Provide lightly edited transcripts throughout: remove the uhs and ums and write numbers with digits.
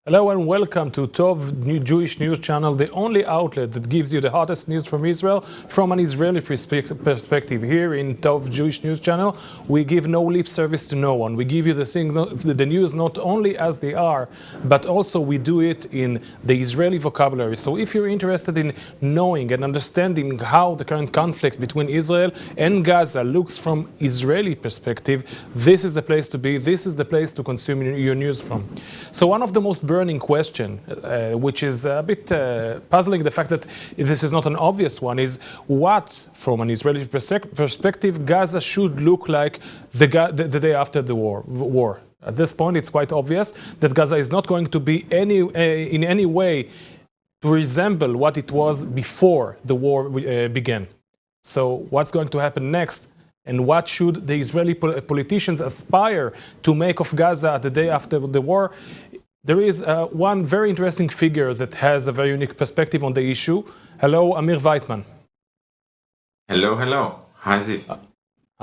Hello and welcome to Tov New Jewish News Channel, the only outlet that gives you the hottest news from Israel from an Israeli perspective. Here in Tov Jewish News Channel, we give no lip service to no one. We give you the news not only as they are, but also we do it in the Israeli vocabulary. So if you're interested in knowing and understanding how the current conflict between Israel and Gaza looks from Israeli perspective, this is the place to be. This is the place to consume your news from. So one of the most burning question, which is a bit puzzling, the fact that this is not an obvious one, is what, from an Israeli perspective, Gaza should look like the day after the war. At this point, it's quite obvious that Gaza is not going to be in any way to resemble what it was before the war began. So what's going to happen next? And what should the Israeli politicians aspire to make of Gaza the day after the war? There is one very interesting figure that has a very unique perspective on the issue. Hello, Amir Weitmann. Hello. Hi, Ziv.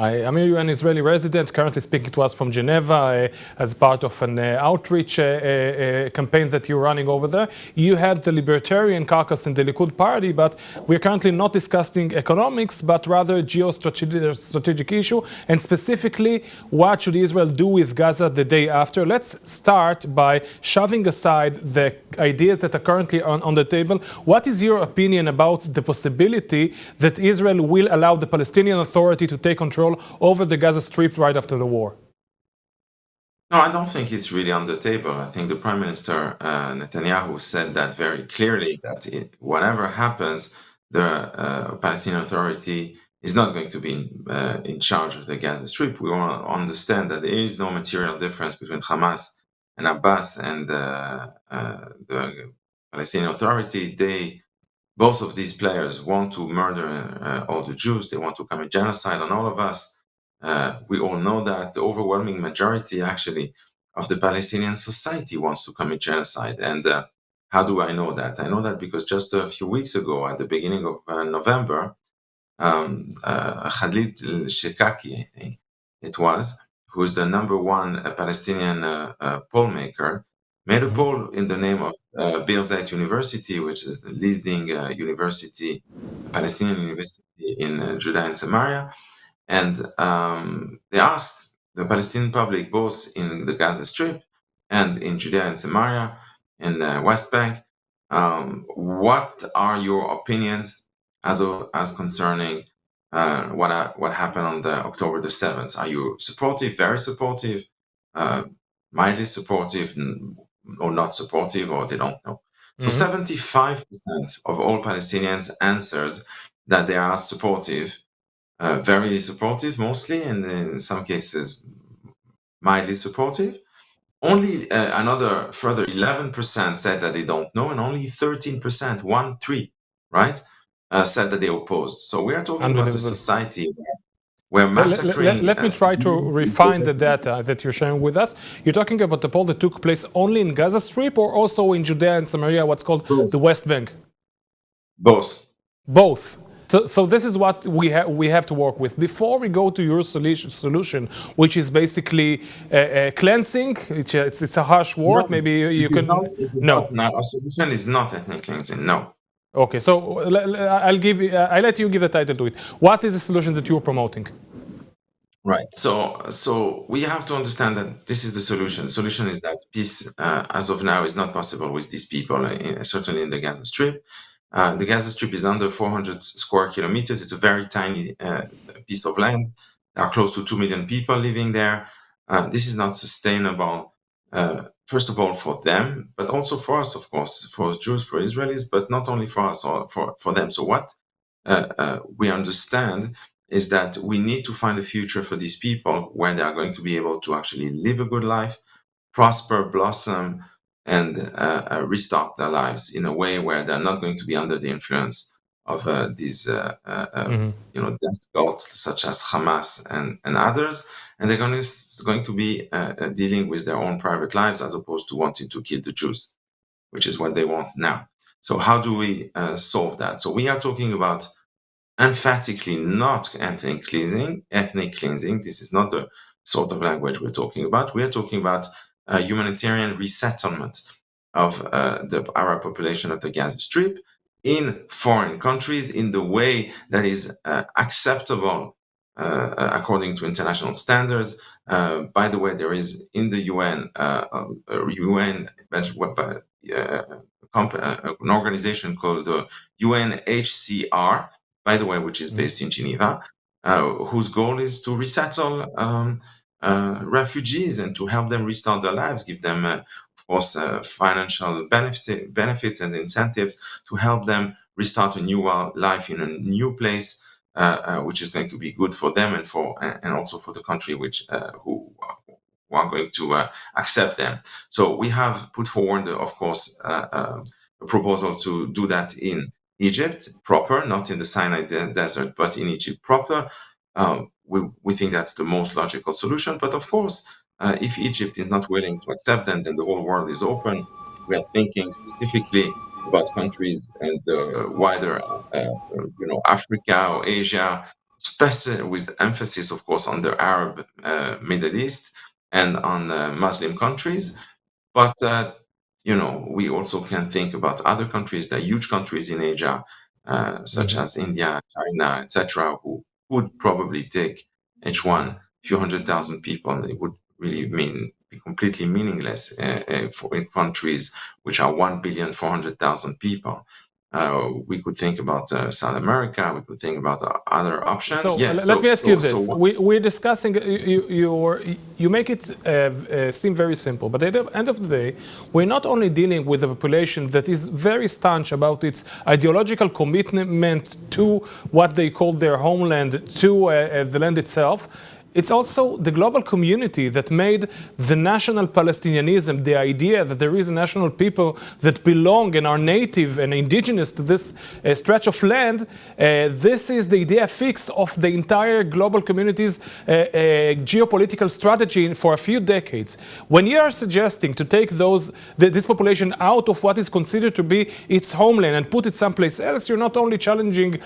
Amir, you're an Israeli resident, currently speaking to us from Geneva as part of an outreach campaign that you're running over there. You had the Libertarian caucus in the Likud party, but we're currently not discussing economics, but rather geostrategic issue, and specifically, what should Israel do with Gaza the day after? Let's start by shoving aside the ideas that are currently on the table. What is your opinion about the possibility that Israel will allow the Palestinian Authority to take control over the Gaza Strip right after the war? No, I don't think it's really on the table. I think the Prime Minister Netanyahu said that very clearly, that whatever happens, the Palestinian Authority is not going to be in charge of the Gaza Strip. We want to understand that there is no material difference between Hamas and Abbas and the Palestinian Authority. Both of these players want to murder all the Jews. They want to commit genocide on all of us. We all know that the overwhelming majority, actually, of the Palestinian society wants to commit genocide. And how do I know that? I know that because just a few weeks ago, at the beginning of November, Khalid Shekaki, I think it was, who is the number one Palestinian poll maker, made a poll in the name of Birzeit University, which is the leading university, Palestinian university in Judea and Samaria. And they asked the Palestinian public, both in the Gaza Strip and in Judea and Samaria, in the West Bank, what are your opinions as concerning what happened on the October the 7th? Are you supportive, very supportive, mildly supportive, or not supportive, or they don't know? So 75% of all Palestinians answered that they are supportive, very supportive mostly, and in some cases mildly supportive. Only another further 11% said that they don't know, and only 13%, right, said that they opposed. So we are talking about a society where massacring... Let me try to refine the data that you're sharing with us. You're talking about the poll that took place only in Gaza Strip or also in Judea and Samaria, what's called the West Bank? Both. So this is what we have to work with. Before we go to your solution, which is basically cleansing, it's a harsh word. No, maybe you can... Our solution is not ethnic cleansing, no. Okay, so I'll let you give the title to it. What is the solution that you're promoting? Right. So we have to understand that this is the solution. The solution is that peace, as of now, is not possible with these people, certainly in the Gaza Strip. The Gaza Strip is under 400 square kilometers. It's a very tiny piece of land. There are close to 2 million people living there. This is not sustainable, first of all, for them, but also for us, of course, for Jews, for Israelis, but not only for us, or for them. So what we understand is that we need to find a future for these people where they are going to be able to actually live a good life, prosper, blossom, and restart their lives in a way where they're not going to be under the influence of these death cults such as Hamas and others, and they're going to be dealing with their own private lives as opposed to wanting to kill the Jews, which is what they want now. So how do we solve that? So we are talking about emphatically not ethnic cleansing. This is not the sort of language we're talking about. We are talking about humanitarian resettlement of the Arab population of the Gaza Strip in foreign countries in the way that is acceptable according to international standards. By the way, there is in the UN an organization called the UNHCR, by the way, which is based in Geneva, whose goal is to resettle refugees and to help them restart their lives, give them, of course, financial benefits and incentives to help them restart a new life in a new place, which is going to be good for them and also for the country who are going to accept them. So we have put forward, of course, a proposal to do that in Egypt proper, not in the Sinai Desert, but in Egypt proper. We think that's the most logical solution. But of course, if Egypt is not willing to accept them, then the whole world is open. We are thinking specifically about countries and wider, Africa or Asia, with emphasis, of course, on the Arab Middle East and on Muslim countries. But we also can think about other countries, the huge countries in Asia, such as India, China, etc., who would probably take each one few 100,000 people. It would really be completely meaningless in countries which are 1,400,000 people. We could think about South America. We could think about other options. So let me ask you this: we're discussing. You make it seem very simple, but at the end of the day, we're not only dealing with a population that is very staunch about its ideological commitment to what they call their homeland, to the land itself. It's also the global community that made the national Palestinianism, the idea that there is a national people that belong and are native and indigenous to this stretch of land. This is the idea fix of the entire global community's geopolitical strategy for a few decades. When you are suggesting to take this population out of what is considered to be its homeland and put it someplace else, you're not only challenging,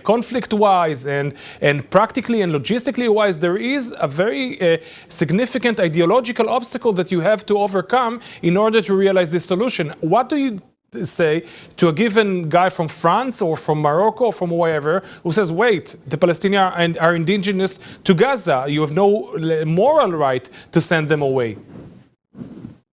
conflict-wise and practically and logistically wise, there is a very significant ideological obstacle that you have to overcome in order to realize this solution. What do you say to a given guy from France or from Morocco or from wherever who says, wait, the Palestinians are indigenous to Gaza. You have no moral right to send them away.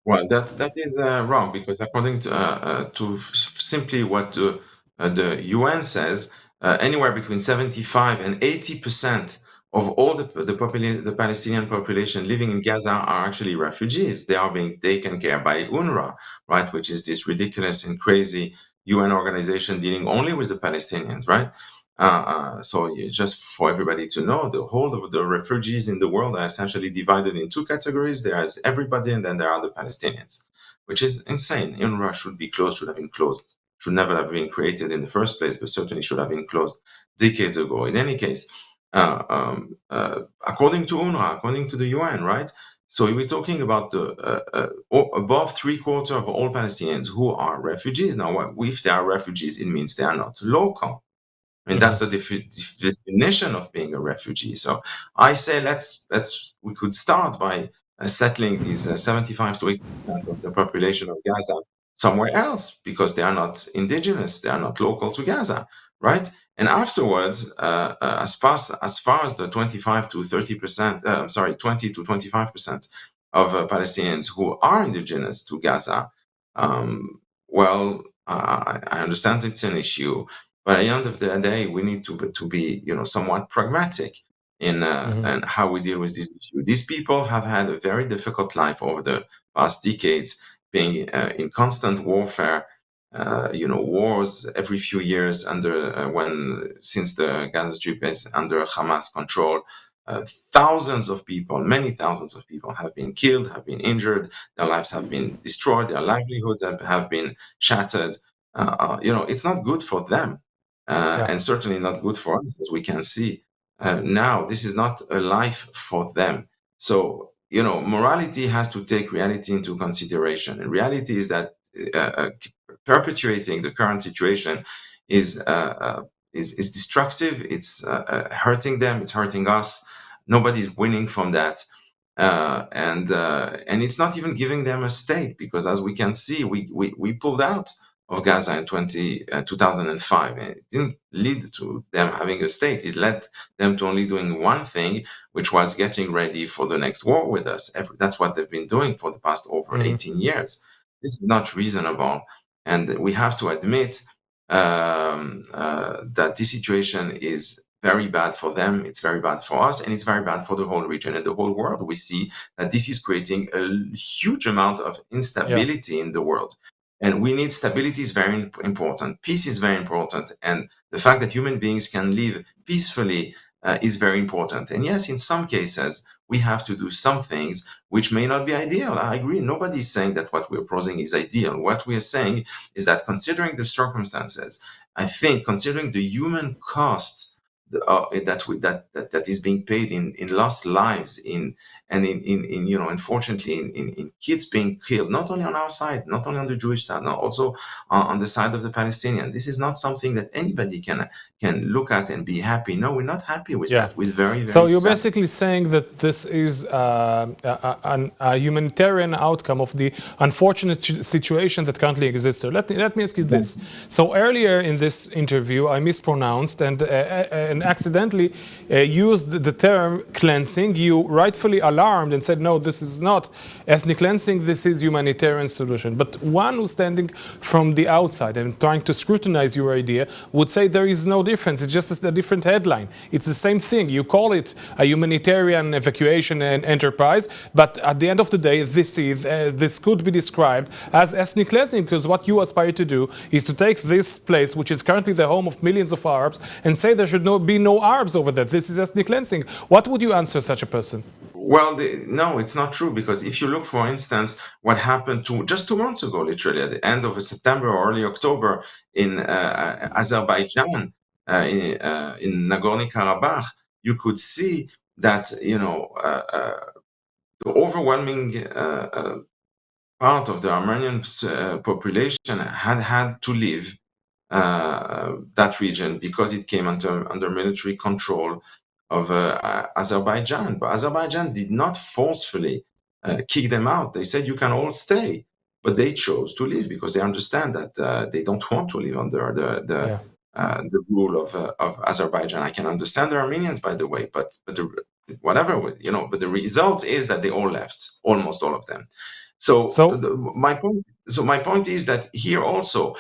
Well, that is wrong, because according to simply what the UN says, anywhere between 75 and 80% of all the Palestinian population living in Gaza are actually refugees. They are being taken care by UNRWA, right, which is this ridiculous and crazy UN organization dealing only with the Palestinians, right? So just for everybody to know, the whole of the refugees in the world are essentially divided in two categories. There's everybody, and then there are the Palestinians, which is insane. UNRWA should be closed, should have been closed, should never have been created in the first place, but certainly should have been closed decades ago. In any case, according to UNRWA, according to the UN, right? So we're talking about above 3/4 of all Palestinians who are refugees. Now, if they are refugees, it means they are not local. I mean, that's the definition of being a refugee. So I say we could start by settling these 75 to 80% of the population of Gaza somewhere else, because they are not indigenous, they are not local to Gaza, right? And afterwards, as far as the 25 to 30%, 20 to 25% of Palestinians who are indigenous to Gaza, I understand it's an issue, but at the end of the day, we need to be, somewhat pragmatic in how we deal with this issue. These people have had a very difficult life over the past decades, being in constant warfare, wars every few years since the Gaza Strip is under Hamas control. Thousands of people, many thousands of people have been killed, have been injured, their lives have been destroyed, their livelihoods have been shattered. It's not good for them, and certainly not good for us, as we can see now. This is not a life for them. So, morality has to take reality into consideration. And reality is that perpetuating the current situation is destructive. It's hurting them. It's hurting us. Nobody's winning from that. And it's not even giving them a state, because as we can see, we pulled out of Gaza in 2005, and it didn't lead to them having a state. It led them to only doing one thing, which was getting ready for the next war with us. That's what they've been doing for the past over 18 years. This is not reasonable, and we have to admit that this situation is very bad for them, it's very bad for us, and it's very bad for the whole region and the whole world. We see that this is creating a huge amount of instability in the world. And we need stability is very important. Peace is very important. And the fact that human beings can live peacefully is very important. And yes, in some cases, we have to do some things which may not be ideal. I agree. Nobody is saying that what we're proposing is ideal. What we are saying is that considering the circumstances, I think considering the human cost that is being paid in lost lives, in unfortunately in kids being killed, not only on our side, not only on the Jewish side, no, also on the side of the Palestinian. This is not something that anybody can look at and be happy. No, we're not happy with that. We're very so you're sad. basically saying that this is a humanitarian outcome of the unfortunate situation that currently exists. So let me ask you this. So earlier in this interview, I mispronounced and accidentally used the term cleansing. You rightfully alarmed and said, no, this is not ethnic cleansing, this is humanitarian solution. But one who's standing from the outside and trying to scrutinize your idea would say there is no difference. It's just a different headline. It's the same thing. You call it a humanitarian evacuation and enterprise, but at the end of the day, this could be described as ethnic cleansing, because what you aspire to do is to take this place, which is currently the home of millions of Arabs, and say there should be no Arabs over there. This is ethnic cleansing. What would you answer such a person? Well, no, it's not true, because if you look, for instance, what happened just 2 months ago, literally at the end of September or early October in Azerbaijan, in Nagorno-Karabakh, you could see that the overwhelming part of the Armenian population had to leave that region because it came under military control of Azerbaijan. But Azerbaijan did not forcefully kick them out. They said, you can all stay. But they chose to leave because they understand that they don't want to live under the rule of Azerbaijan. I can understand the Armenians, by the way, but the result is that they all left, almost all of them. My point is that here also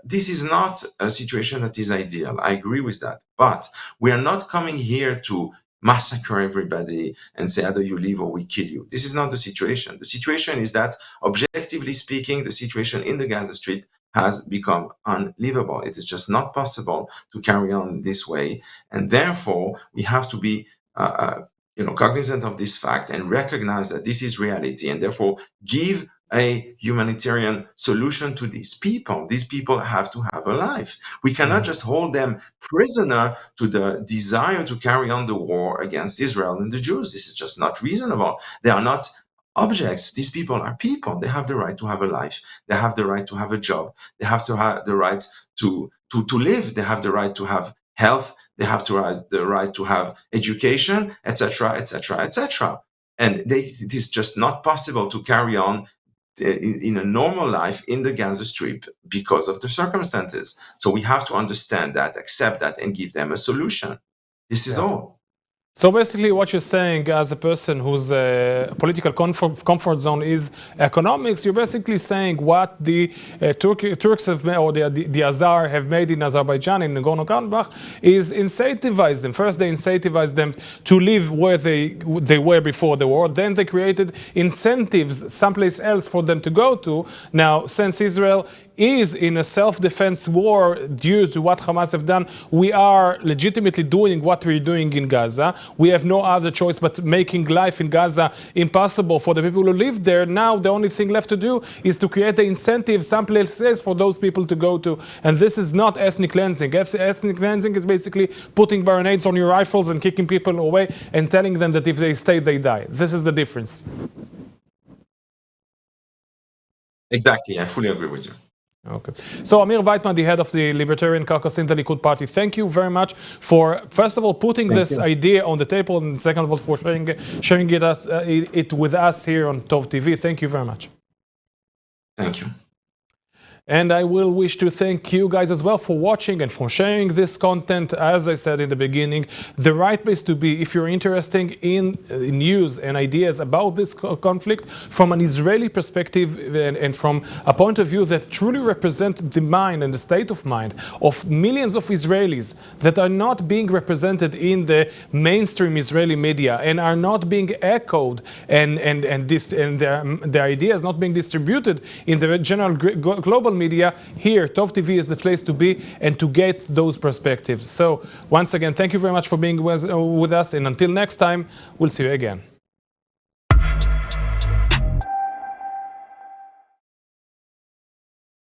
this is not a situation that is ideal. I agree with that, but we are not coming here to massacre everybody and say either you leave or we kill you. This is not the situation. The situation is that, objectively speaking, the situation in the Gaza Strip has become unlivable. It is just not possible to carry on this way, and therefore we have to be cognizant of this fact and recognize that this is reality, and therefore give a humanitarian solution to these people. These people have to have a life. We cannot just hold them prisoner to the desire to carry on the war against Israel and the Jews. This is just not reasonable. They are not objects. These people are people. They have the right to have a life. They have the right to have a job. They have to have the right to live. They have the right to have health. They have the right to have education, etc., etc., etc. And it is just not possible to carry on in a normal life in the Gaza Strip because of the circumstances. So we have to understand that, accept that, and give them a solution. This is all. So basically what you're saying, as a person whose political comfort zone is economics, you're basically saying what the Turks have made, or the Azar have made in Azerbaijan, in Nagorno-Karabakh, is incentivize them. First, they incentivized them to live where they were before the war. Then they created incentives someplace else for them to go to. Now, since Israel is in a self-defense war due to what Hamas have done, we are legitimately doing what we're doing in Gaza. We have no other choice but making life in Gaza impossible for the people who live there. Now the only thing left to do is to create the incentive someplace else for those people to go to. And this is not ethnic cleansing. Ethnic cleansing is basically putting bayonettes on your rifles and kicking people away and telling them that if they stay, they die. This is the difference. Exactly. I fully agree with you. Okay. So Amir Weitmann, the head of the Libertarian Caucus in the Likud Party, thank you very much for, first of all, putting this idea on the table, and second of all, for sharing it with us here on Tov TV. Thank you very much. Thank you. And I will wish to thank you guys as well for watching and for sharing this content. As I said in the beginning, the right place to be if you're interested in news and ideas about this conflict from an Israeli perspective and from a point of view that truly represents the mind and the state of mind of millions of Israelis that are not being represented in the mainstream Israeli media and are not being echoed and their ideas not being distributed in the general global media. Here, Tov TV is the place to be and to get those perspectives. So once again, thank you very much for being with us, and until next time, we'll see you again.